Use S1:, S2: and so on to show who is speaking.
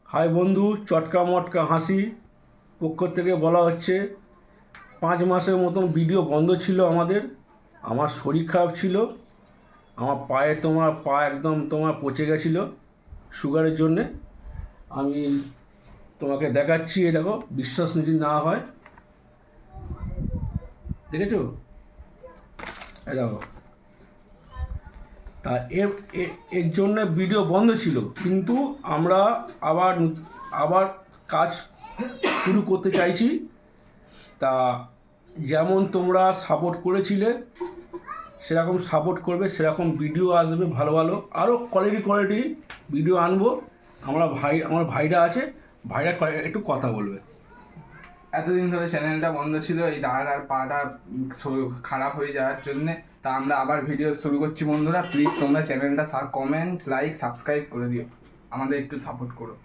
S1: High বন্ধু, চটকা মটকা হাসি পক্ষ থেকে বলা হচ্ছে 5 মাসের মতন ভিডিও বন্ধ ছিল আমাদের। আমার শরীর খারাপ ছিল, আমার পা একদম পচে গেছিলো সুগারের জন্যে। আমি তোমাকে দেখাচ্ছি, এ দেখো, বিশ্বাস যদি না হয়, দেখেছো? এ দেখো। তা এর এর জন্য ভিডিও বন্ধ ছিল, কিন্তু আমরা আবার আবার কাজ শুরু করতে চাইছি। তা যেমন তোমরা সাপোর্ট করেছিলে সেরকম সাপোর্ট করবে, সেরকম ভিডিও আসবে, ভালো ভালো আরও কোয়ালিটি ভিডিও আনবো। আমার ভাইরা আছে, ভাইরা একটু কথা বলবে।
S2: এতদিন ধরে চ্যানেলটা বন্ধ ছিল এই দাদার পাটা খারাপ হয়ে যাওয়ার জন্যে। তা আমরা আবার ভিডিও শুরু করছি বন্ধুরা, প্লিজ তোমরা চ্যানেলটা কমেন্ট লাইক সাবস্ক্রাইব করে দিও, আমাদের একটু সাপোর্ট করো।